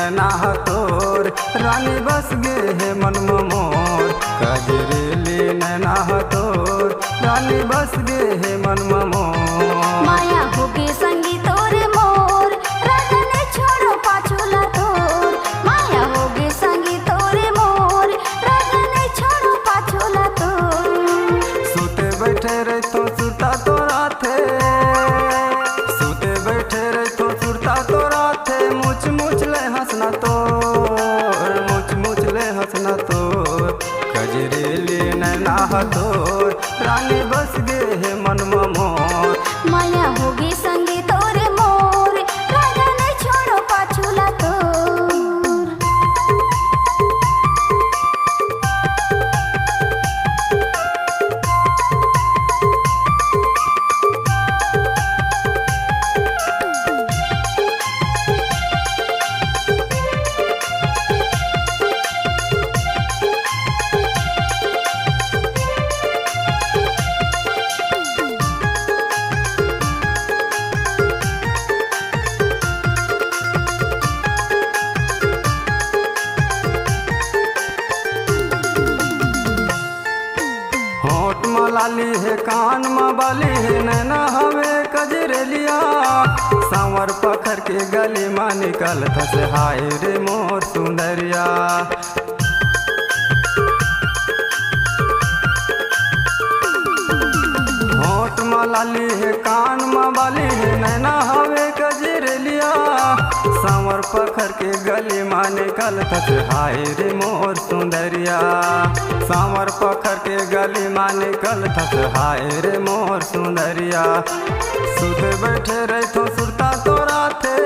नैना तोर रानी बस गे है मन मोर कजरेली नैना तोर रानी बस गे है मन मोर माया होगे संगी तोरे मोर राजा ने छोड़ो पाछूला तोर माया होगे संगी तोरे मोर राजा ने छोड़ो पाछूला तोर सूते बैठे रहे तो सुरता तोरा थे सूते बैठे रहे तो सुरता तोरा थे मुछ मुछ ले हंसना तोर मुछ मुछ ले हंसना तोर कजरेली नैना तोर रानी बस गे है मन मोर माया होगी संगी तोरे मोर राजा ने छोड़ो पाछूला तोर होठ मलाली है कान बाली है नैना हवे कजरेलिया सांवर पखर के गली में निकल से हाय रे मोर सुंदरिया होठ मलाली है कान बाली है नैना हवे कजरेलिया सांवर पखर के गली में निकल से हाय रे मोर सुंदरिया सांवर पखर के गली में निकल से हाय रे मोर सुंदरिया सुते बैठे रहे तो सुरता तोरा थे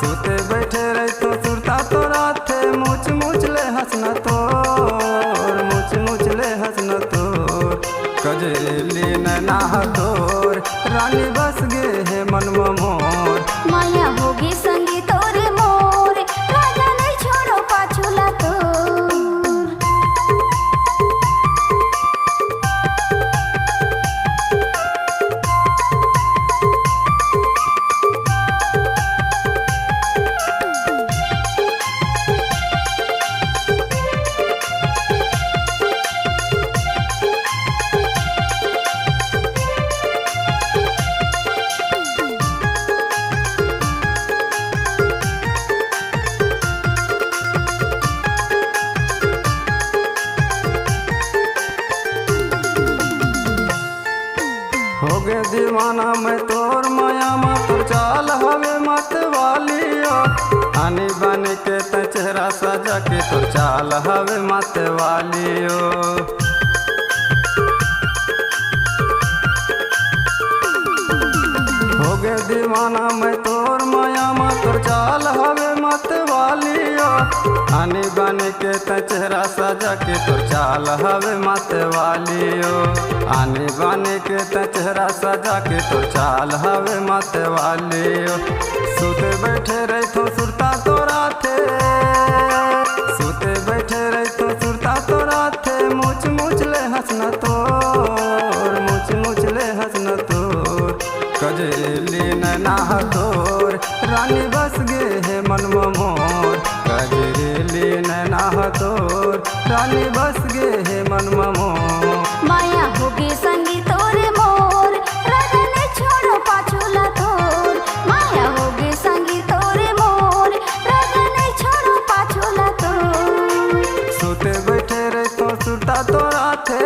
सुते बैठे रहे तो सुरता तोरा थे मुछ मुछ ले हंसना तोर मुछ मुछ ले हंसना तोर कजरेली नैना तोर रानी बस गे है मन मोर माया होगी संगी तोरे मोर राजा ने छोड़ो पाछूला तोर हो गे दीवाना मैं तोर माया में तोर चाल हवे मत वालियो आनी बन के त चेहरा सजा के तोर चाल हवे मत वालियो हो गे दीवाना मैं तोर माया में तोर चाल हवे मत वालियो आनी बन के त चेहरा सजा के तोर चाल हवे मत वालियो आनी बन के त चेहरा सजा के तोर चाल हवे मत वालियो सुते बैठे रहे तो सुरता तोरा थे सुते बैठे रहे तो सुरता तोरा थे मुछ मुछ ले हंसना तोर मुछ मुछ ले हंसना तोर कजरेली नैना तोर रानी बस गे है मन मोर कजरेली नैना तोर रानी बस गे है मन मोर माया होगी संगी तोरे मोर राजा ने छोड़ो पाछूला तोर माया होगी संगी तोरे मोर राजा ने छोड़ो पाछूला तोर सुते बैठे रहे तो सुरता तोरा थे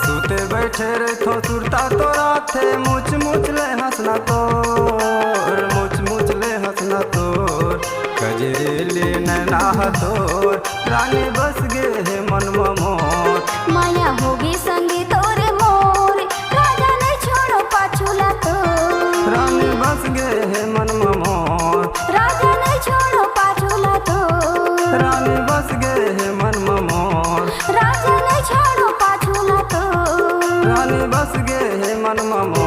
सुते बैठे रहे तो सुरता तोरा थे मुछ मुछ ले हंसना तोर मुछ मुछ ले हंसना तोर कजरेली नैना तोर रानी बस गे है मन मोर माया होगी संगी तोरे मोर राजा ने छोड़ो पाछूला तोर रानी बस गे है मन मोर राजा ने छोड़ो पाछूला तोर रानी बस गे है मन मोर राजा ने छोड़ो पाछूला तोर रानी बस गे है मन मोर